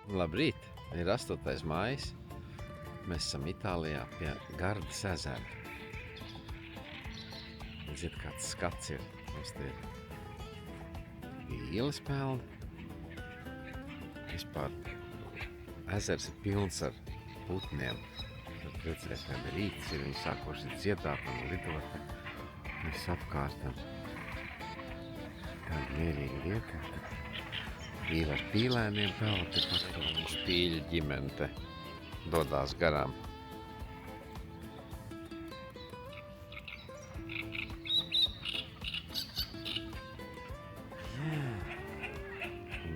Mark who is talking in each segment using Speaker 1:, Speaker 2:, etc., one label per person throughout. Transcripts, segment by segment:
Speaker 1: Labrīt! Ir 8. maijs. Mēs esam Itālijā pie Gardas ezera. Ziniet, kāds skats ir. Mums te ir ielas pelni. Vispār ezers ir pilns ar putniem. Tad redzēt, kāda rīts ir. Viņi sākoši dziedāt un lidot. Viss apkārtam. Tāda mierīga vieta. Vīri ar pīlēniem pēl, tepat mums pīļu ģimene te dodās garām.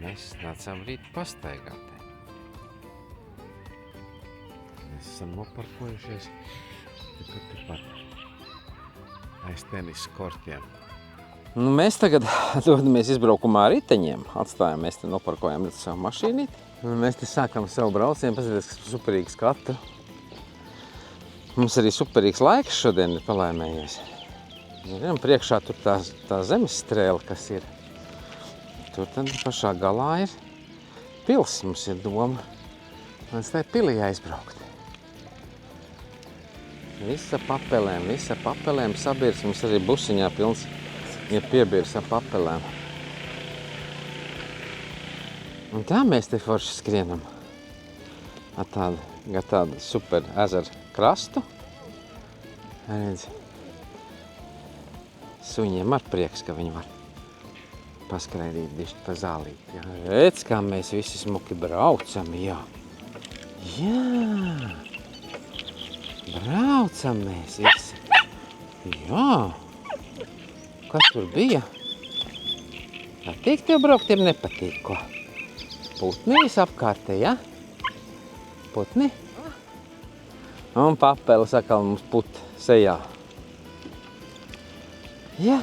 Speaker 1: Mēs nācām rīt pastaigāt. Mēs esam noparkojušies tepat aiz tenis kortiem. Nu, mēs tagad dodamies izbraukumā ar riteņiem. Atstājam, mēs te noparkojam savu mašīnīti. Mēs te sākam savu braucienu, paskatieties, kas superīgi skatu. Mums arī superīgs laiks šodien ir palaimējies. Priekšā tur tā zemes strēle, kas ir. Tur tad pašā galā ir pils, mums ir doma. Līdz tai pilī aizbraukt. Visa papelēm sabirs, mums arī busiņā pilns. Ir piebirs ar papelēm. Un tā mēs te forši skrienam. Ar tādu super ezeru krastu. Redz. Suņiem ar prieks, ka viņi var paskraidīt bišķi pa zālīti. Redz, kā mēs visi smuki braucam, jā. Jā. Braucam mēs visi. Jā. Kas tur bija? Patīk tev braukt, ir nepatīk, ko? Putni visapkārtē, ja? Putni? Un papeles atkal mums put sejā. Ja?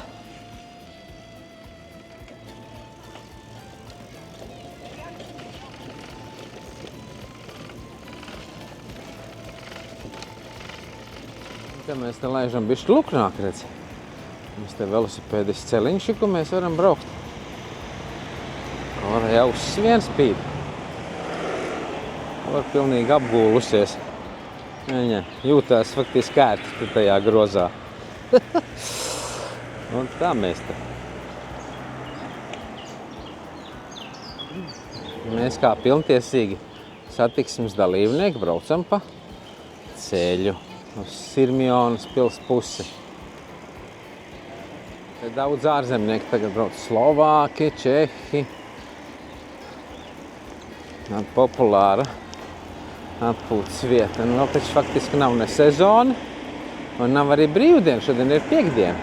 Speaker 1: Te mēs te laižam bišķi luknāk, redz. Mums te velosipēdis celiņš, ko mēs varam braukt. Var jau svien spīd. Var pilnīgi apgūlusies. Viņa jūtās faktiski ērti tajā grozā. Un tā mēs te. Mēs kā pilntiesīgi satiksmes dalībnieki braucam pa ceļu uz Sirmionas pils pusi. Te daudz ārzemnieki tagad brauc Slovāki, Čehi. Tāda populāra atpūtas vieta. Nu, vēl taču faktiski nav ne sezona un nav arī brīvdiena. Šodien ir piekdiena.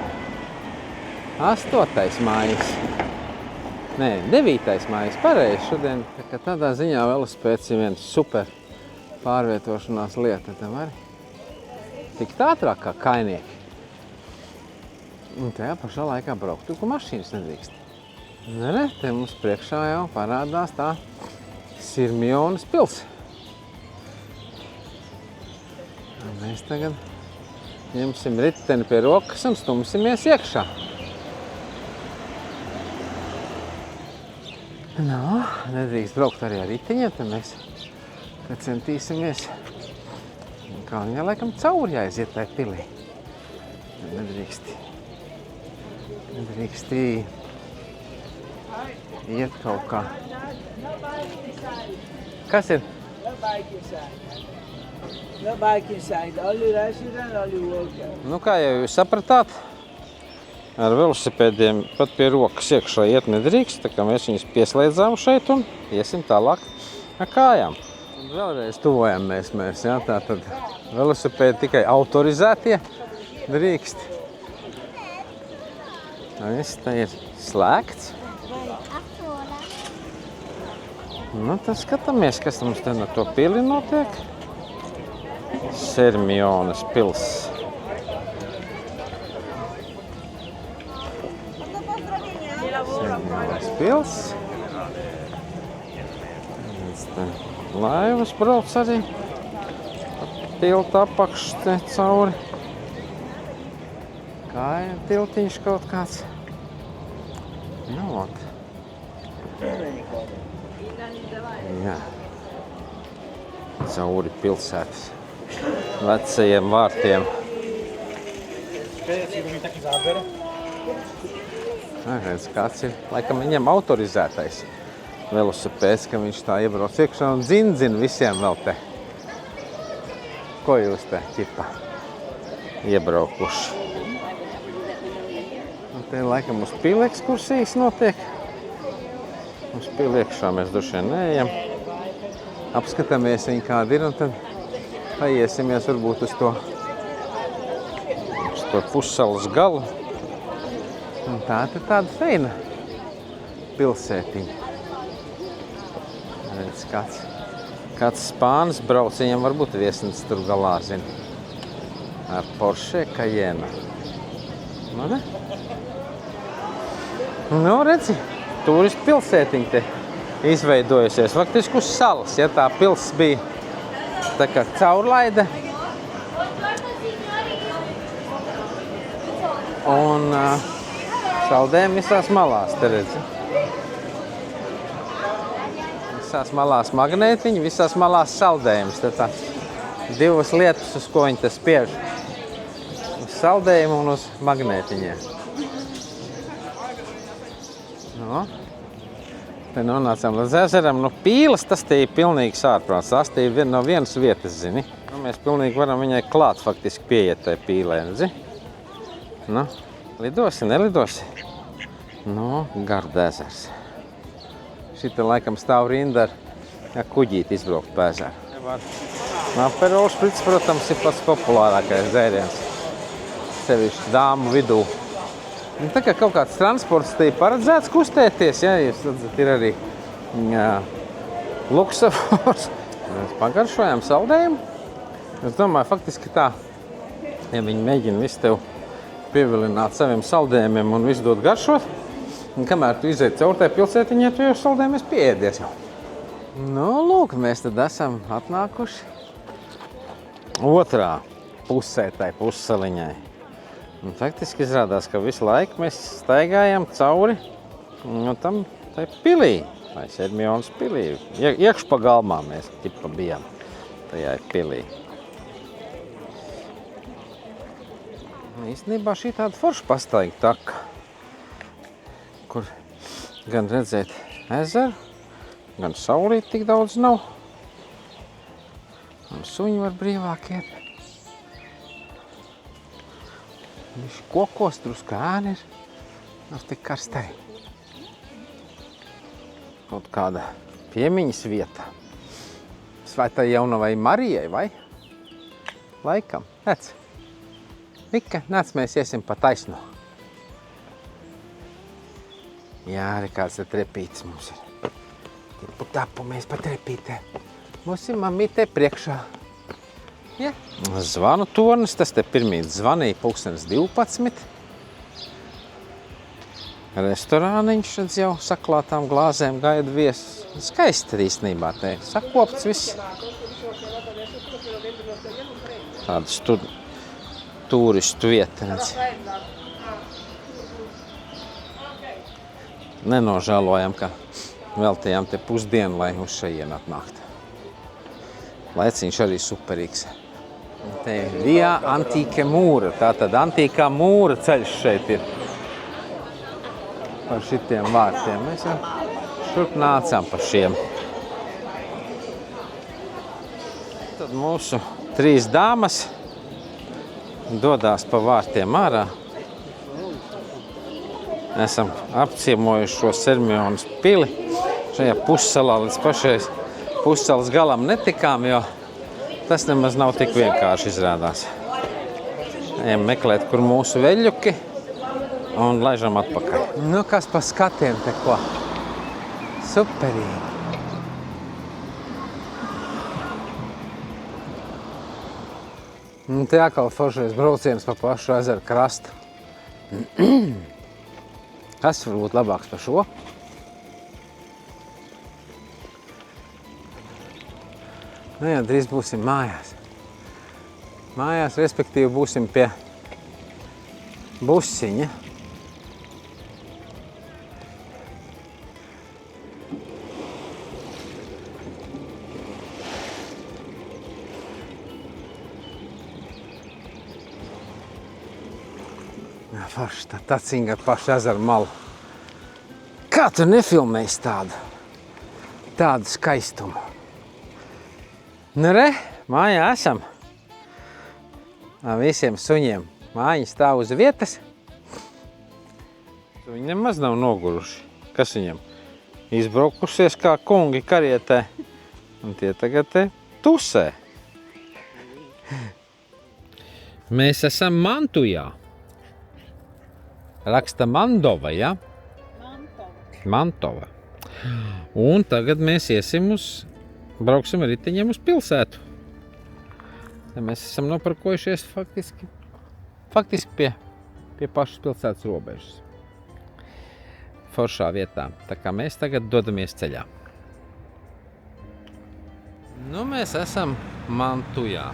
Speaker 1: 8. maijs. Nē, 9. maijs. Pareizi šodien. Tādā ziņā velosipēds ir viens super pārvietošanās lieta. Te var tikt ātrāk kā kainieki. Un tajā pašā laikā braukt, tur, ko mašīnas nedrīkst. Nē, te mums priekšā jau parādās tā Sirmionas pils. Un mēs tagad ņemsim riteni pie rokas un stumsimies iekšā. Nu, nedrīkst braukt arī ar riteņiem, tad mēs centīsimies. Kā viņai laikam cauri jāiziet tai pilī. Nedrīkst iet kaut kā. Kas ir?
Speaker 2: No bike inside. Only resident, only worker.
Speaker 1: Nu, kā jau jūs sapratāt, ar velosipēdiem pat pie rokas iekšā iet nedrīkst, tā kā mēs viņus pieslēdzām šeit un iesim tālāk ar kājām. Un vēlreiz tuvojamies mēs, jā, tātad velosipēdi tikai autorizētie drīkst. Viss te ir slēgts. Nu, tad skatāmies, kas mums te no to pili notiek. Sirmionas pils. Sirmionas pils. Laivas brauc arī. Tilta apakš te cauri. Kāja tiltiņš kaut kāds. Nu, ot. Jā. cauri pilsētas vecajiem vārtiem. Redz, kāds ir, laikam viņam autorizētais velosipēds, ka viņš tā iebrauc iekšā un dzin visiem vēl te. Ko jūs te, ķipa, iebraukuši? Un te laikam uz pili ekskursijas notiek. Uz pili iekšā mēs droši vien neejam. Apskatāmies viņi kādi ir un tad paiesimies varbūt uz to pussalas galu. Un tā ir tāda feina pilsētiņa. Redz, kāds spānis brauc, viņam varbūt viesnīca tur galā, zina. Ar Porsche Cayenne. Nu, ne? Nu, redzi, turistu pilsētiņa te izveidojusies. Faktiski uz salas, ja tā pils bija tā kā caurlaide. Un saldējumi visās malās, te redzi. Visās malās magnētiņi, visās malās saldējums. Te tā divas lietas, uz ko viņi te spiež. Uz saldējumu un uz magnētiņiem. No. Te nonācām līdz ezeram. Nu, pīles, tas te ir pilnīgi ārprāts. Tas te ir no vienas vietas, zini. Nu, mēs pilnīgi varam viņai klāt faktiski pieiet tai pīlē, zini. Nu, lidosi, nelidosi? Nu, Garda ezers. Šita laikam stāv rinda ar kuģīti izbraukt pa ezeru. Aperol šprits, protams, ir pats populārākais dzēriens. Sevišķi dāmu vidū. Un tā kā kaut kāds transports te ir paredzēts kustēties, ja, jūs redzat, ir arī luksafors. Mēs pagaršojām saldējumu. Es domāju, faktiski tā, ja viņi mēģina visu tev pievilināt saviem saldējumiem un visu dot garšot, un kamēr tu izēji caur tai pilsētiņai, tu jau saldējumies pieēdies jau. Nu, lūk, mēs tad esam atnākuši otrā pusē tai pussaliņai. Un faktiski izrādās, ka visu laiku mēs staigājam cauri tam tai pilī, vai Sermionas pilī. Iekšpagalmā mēs ķipa bijām tajā pilī. Īstenībā šī tāda forša pastaiga taka, kur gan redzēt ezeru, gan saulīt tik daudz nav. Un suņi var brīvāk iet. Viņš kokos drusku ēna ir, nav tik karstai. Kaut kāda piemiņas vieta. Svētai Jaunavai Marijai, vai? Laikam, nec. Vika, nec, mēs iesim pa taisno. Jā, arī kāds te trepītis mums ir. Tapu mēs pa trepītē. Mums ir mamītē priekšā. Ja. Zvanu tornis, tas te pirmīt zvanīja 12. Restorāniņš redz jau saklātām glāzēm gaida viesus. Skaisti īstenībā te sakopts viss. Tādas turistu vieta, redz. Nenožēlojam, ka veltījām te pusdienu, lai uz šajien atnākt. Laiciņš arī superīgs. Te ir Via Antique Mūra, tātad antīkā mūra ceļš šeit ir par šitiem vārtiem. Mēs jau šurp nācām pa šiem. Tad mūsu 3 dāmas dodās pa vārtiem ārā. Esam apciemojuši šo Sermionas pili. Šajā pussalā līdz pašais pussalas galam netikām, jo tas nemaz nav tik vienkārši izrādās. Ejam meklēt, kur mūsu veļuki un laižam atpakaļ. Nu, kas pa skatiem te ko? Superīgi. Un te atkal foršais brauciens pa pašu ezeru krastu. Kas var būt labāks par šo? Nu jā, drīz būsim mājās. Mājās, respektīvi, būsim pie busiņa. Forši tā taciņa ar pašu ezeru malu. Kā tu nefilmējies tādu skaistumu? Nu re, mājā esam. Visiem suņiem mājiņi stāv uz vietas. Viņi nemaz nav noguruši. Kas viņam? Izbraukušies kā kungi karietē. Un tie tagad te tusē. Mēs esam Mantujā. Raksta Mandova, ja? Mantova. Un tagad mēs brauksim ar riteņiem uz pilsētu. Te mēs esam noparkojušies faktiski pie pašas pilsētas robežas. Foršā vietā. Tā kā mēs tagad dodamies ceļā. Nu, mēs esam Mantujā.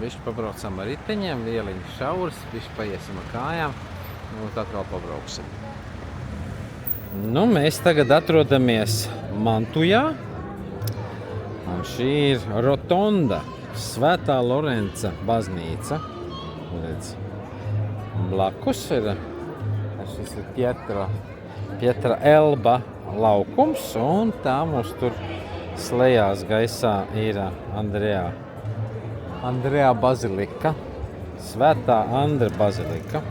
Speaker 1: Višķi pabraucam ar riteņiem, lieliņi šauras, višķi paiesim ar kājām, un atkal pabrauksim. Nu, mēs tagad atrodamies Mantujā, un šī ir rotonda, Svētā Lorenca baznīca. Redz, blakus ir, šis ir Pietra Elba laukums, un tā mums tur slejās gaisā ir Andrejā bazilika, Svētā Andra bazilika.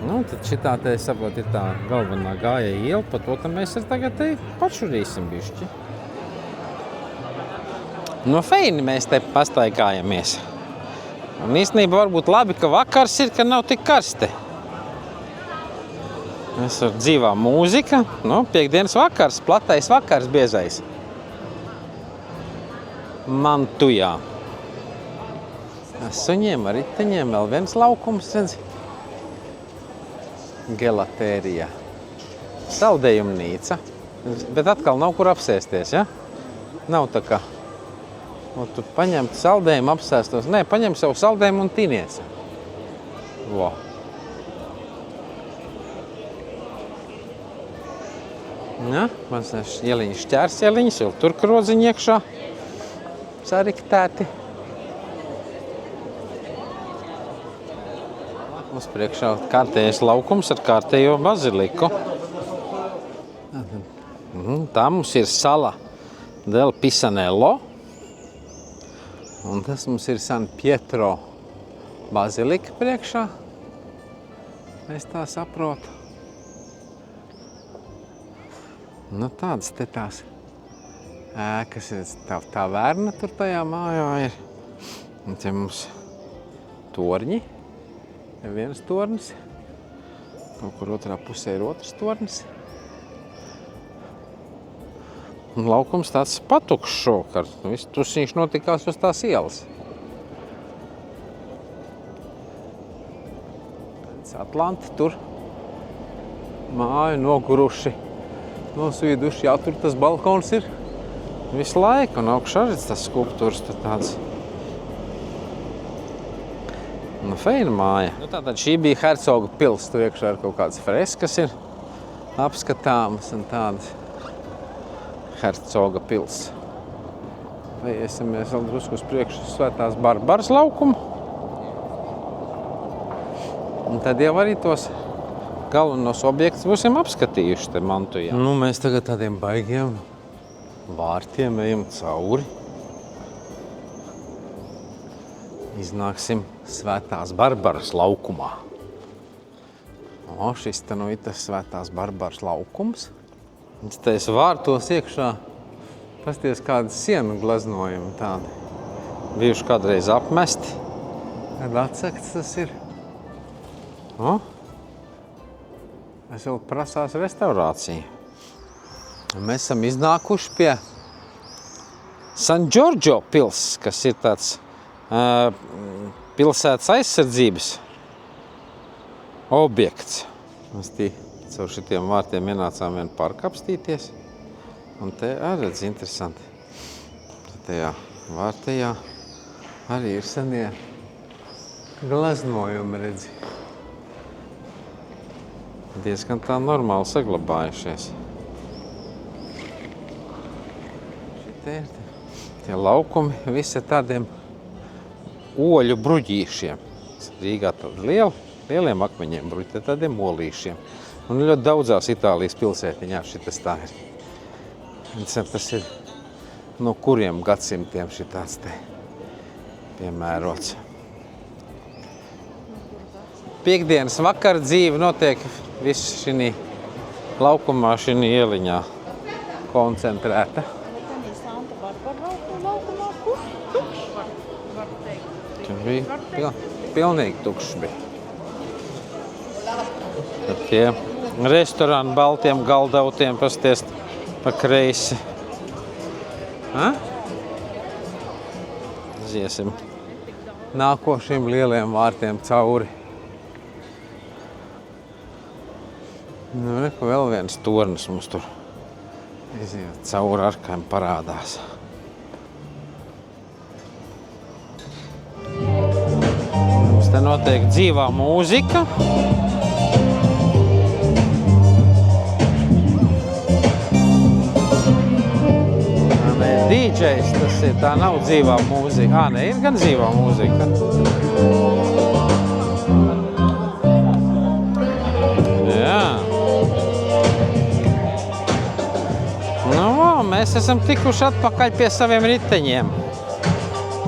Speaker 1: Nu, tad šitā te, saprot, ir tā galvenā gāja iela, pa to tad mēs tagad te pašurīsim bišķi. No feini mēs te pastaigājamies. Un īstenībā varbūt labi, ka vakars ir, ka nav tik karsti. Mēs ar dzīvā mūzika, nu, piekdienas vakars, platais vakars, biezais. Mantujā. Suņiem ar riteņiem vēl viens laukums, redz. Gelatērija. Saldējumnīca. Bet atkal nav kur apsēsties, ja? Nav tā kā, tu paņemt saldējumu, apsēstos. Nē, paņem savu saldējumu un tinies. Vo. Ja, mans ieliņas šķērs ieliņas, vēl tur kroziņi iekšā. Sariktēti. Uz priekšā kārtējais laukums ar kārtējo baziliku. Tā mums ir sala del Pisanello. Un tas mums ir San Pietro bazilika priekšā. Es tā saprotu. Nu, tādas te tās ēkas ir. Tā vērna tur tajā mājā ir. Un te mums torņi. Ir viens tornis, kaut kur otrā pusē ir otrs tornis. Un laukums tāds patukšs šovakar. Viss tusiņš notikās uz tās ielas. Atlanti tur māju noguruši, nosvīduši. Jā, tur tas balkons ir visu laiku. Un augšā arī tas skulptūras tur tāds. Nu, feina māja. Nu, tātad šī bija Hercoga pils. Tur iekšā ir kaut kādas freskas ir apskatāmas un tādas Hercoga pils. Paiesimies vēl drusku uz priekšu Svētās Barbaras laukumu. Un tad jau arī tos galvenos objektus būsim apskatījuši te Mantujā. Nu, mēs tagad tādiem baigiem vārtiem ejam cauri. Iznāksim Svētās Barbaras laukumā. Šis te nu ir tas Svētās Barbaras laukums. Tais vārtos iekšā, pasties kādas sienu glaznojumi tādi. Bijuši kādreiz apmesti. Kad atsekts tas ir. Es vēl prasās restaurācija. Mēs esam iznākuši pie San Giorgio pils, kas ir tāds pilsētas aizsardzības objekts. Mēs caur šitiem vārtiem ienācām vienu parku apstīties. Un te arī redz interesanti. Tajā vārtajā arī ir senie glaznojumi, redzi. Diezgan tā normāli saglabājušies. Šitie ir tie laukumi, visi tādiem oļu bruģīšiem. Rīgā lieliem akmeņiem bruģi, tādiem olīšiem. Un ļoti daudzās Itālijas pilsētiņās šitas tā ir. Tas ir no kuriem gadsimtiem šitāds te piemērots. Piektdienas vakar dzīve notiek viss šī laukumā, šī ieliņā koncentrēta. Tur bija pilnīgi tukšs bija. Tad tie restorāni baltiem galdautiem pasties pa kreisi. Ziesim nākošiem lieliem vārtiem cauri. Nu, vēl viens tornis mums tur iziet cauri arkām parādās. Mums te notiek dzīvā mūzika. DJs tas ir, tā nav dzīvā mūzika. Ne, ir gan dzīvā mūzika. Jā. Nu, mēs esam tikuši atpakaļ pie saviem riteņiem.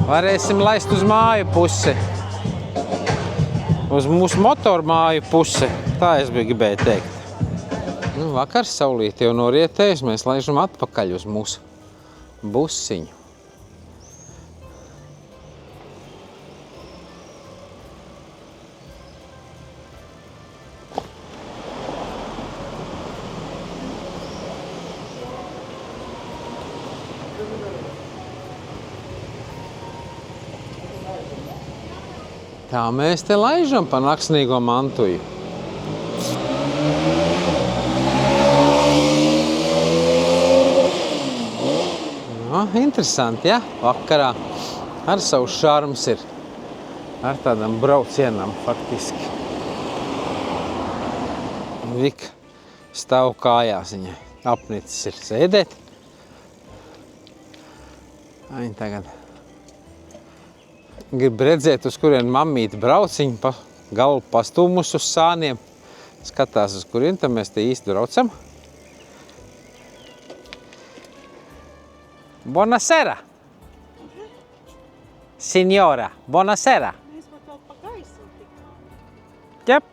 Speaker 1: Varēsim laist uz māju pusi. Uz mūsu motoru māju pusi. Tā es biju gribēju teikt. Nu, vakar saulīte jau norietējas, mēs laižam atpakaļ uz mūsu busiņu. Tā mēs te laižam pa Naksnīgo mantuju. Interesanti, ja? Vakarā ar savu šarms ir. Ar tādam braucienam faktiski. Vika stāv kājās viņai. Apnicis ir sēdēt. Viņa tagad grib redzēt, uz kurien mammīti brauc. Viņa pa galvu pastūmus uz sāniem. Skatās, uz kurien, tad mēs te īsti braucam. Buonasera! Signora, buonasera!
Speaker 3: Mēs pat vēl pa gaisu tikām.
Speaker 1: Jep.